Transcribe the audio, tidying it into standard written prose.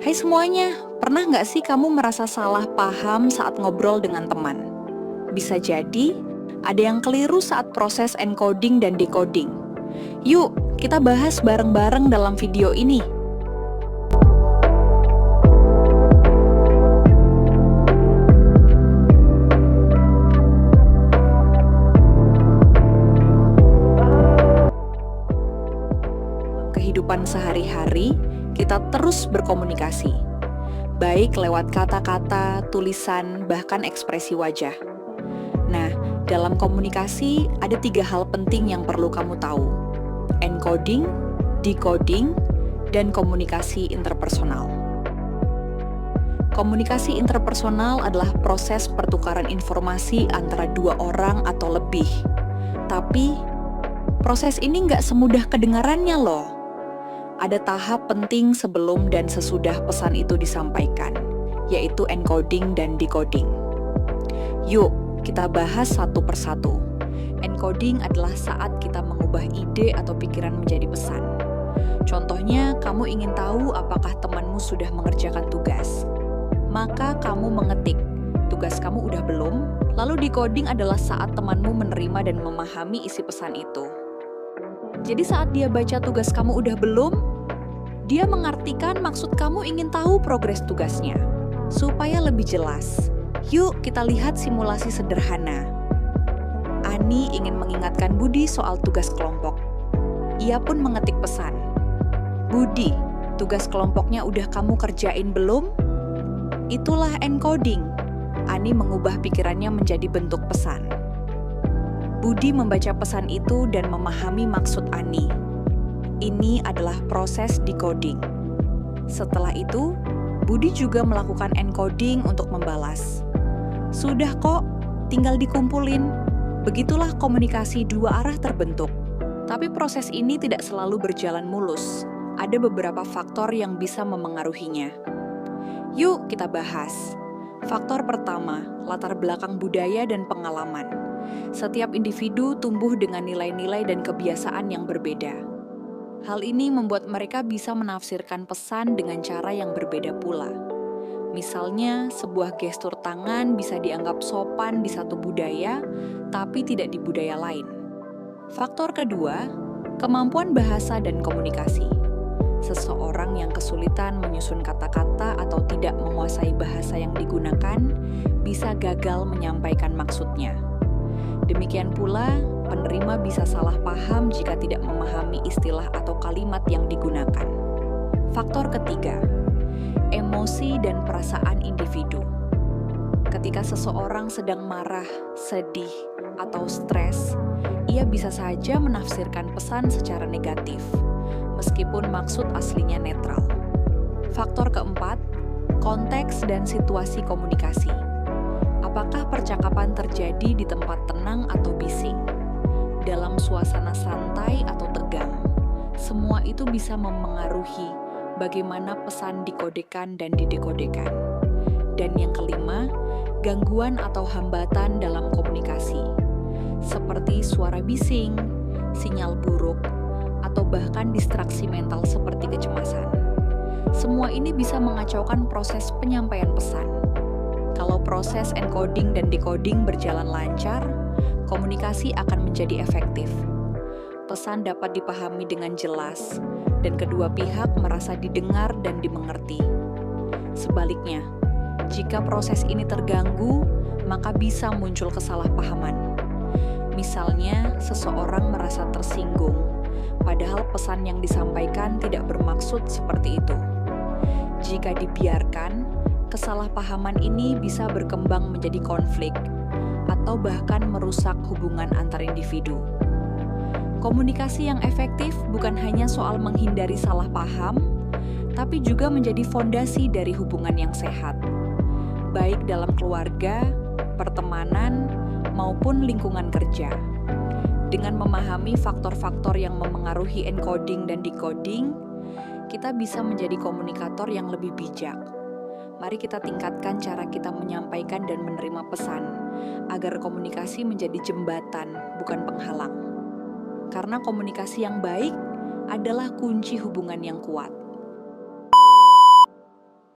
Hai semuanya, pernah nggak sih kamu merasa salah paham saat ngobrol dengan teman? Bisa jadi, ada yang keliru saat proses encoding dan decoding. Yuk, kita bahas bareng-bareng dalam video ini. Kehidupan sehari-hari, kita terus berkomunikasi. Baik lewat kata-kata, tulisan, bahkan ekspresi wajah. Nah, dalam komunikasi ada 3 hal penting yang perlu kamu tahu. Encoding, decoding, dan komunikasi interpersonal. Komunikasi interpersonal adalah proses pertukaran informasi antara 2 orang atau lebih. Tapi, proses ini nggak semudah kedengarannya loh. Ada tahap penting sebelum dan sesudah pesan itu disampaikan, yaitu encoding dan decoding. Yuk, kita bahas satu persatu. Encoding adalah saat kita mengubah ide atau pikiran menjadi pesan. Contohnya, kamu ingin tahu apakah temanmu sudah mengerjakan tugas. Maka kamu mengetik, tugas kamu udah belum? Lalu decoding adalah saat temanmu menerima dan memahami isi pesan itu. Jadi saat dia baca tugas kamu udah belum, dia mengartikan maksud kamu ingin tahu progres tugasnya. Supaya lebih jelas, yuk kita lihat simulasi sederhana. Ani ingin mengingatkan Budi soal tugas kelompok. Ia pun mengetik pesan. Budi, tugas kelompoknya udah kamu kerjain belum? Itulah encoding. Ani mengubah pikirannya menjadi bentuk pesan. Budi membaca pesan itu dan memahami maksud Ani. Ini adalah proses decoding. Setelah itu, Budi juga melakukan encoding untuk membalas. Sudah kok, tinggal dikumpulin. Begitulah komunikasi 2 arah terbentuk. Tapi proses ini tidak selalu berjalan mulus. Ada beberapa faktor yang bisa memengaruhinya. Yuk kita bahas. Faktor pertama, latar belakang budaya dan pengalaman. Setiap individu tumbuh dengan nilai-nilai dan kebiasaan yang berbeda. Hal ini membuat mereka bisa menafsirkan pesan dengan cara yang berbeda pula. Misalnya, sebuah gestur tangan bisa dianggap sopan di satu budaya, tapi tidak di budaya lain. Faktor kedua, kemampuan bahasa dan komunikasi. Seseorang yang kesulitan menyusun kata-kata atau tidak menguasai bahasa yang digunakan, bisa gagal menyampaikan maksudnya. Demikian pula, penerima bisa salah paham jika tidak memahami istilah atau kalimat yang digunakan. Faktor ketiga, emosi dan perasaan individu. Ketika seseorang sedang marah, sedih, atau stres, ia bisa saja menafsirkan pesan secara negatif, meskipun maksud aslinya netral. Faktor keempat, konteks dan situasi komunikasi. Apakah percakapan terjadi di tempat tenang atau bising? Dalam suasana santai atau tegang? Semua itu bisa memengaruhi bagaimana pesan dikodekan dan didekodekan. Dan yang kelima, gangguan atau hambatan dalam komunikasi. Seperti suara bising, sinyal buruk, atau bahkan distraksi mental seperti kecemasan. Semua ini bisa mengacaukan proses penyampaian pesan. Kalau proses encoding dan decoding berjalan lancar, komunikasi akan menjadi efektif. Pesan dapat dipahami dengan jelas, dan kedua pihak merasa didengar dan dimengerti. Sebaliknya, jika proses ini terganggu, maka bisa muncul kesalahpahaman. Misalnya, seseorang merasa tersinggung, padahal pesan yang disampaikan tidak bermaksud seperti itu. Jika dibiarkan, kesalahpahaman ini bisa berkembang menjadi konflik atau bahkan merusak hubungan antar individu. Komunikasi yang efektif bukan hanya soal menghindari salah paham, tapi juga menjadi fondasi dari hubungan yang sehat, baik dalam keluarga, pertemanan, maupun lingkungan kerja. Dengan memahami faktor-faktor yang memengaruhi encoding dan decoding, kita bisa menjadi komunikator yang lebih bijak. Mari kita tingkatkan cara kita menyampaikan dan menerima pesan, agar komunikasi menjadi jembatan, bukan penghalang. Karena komunikasi yang baik adalah kunci hubungan yang kuat.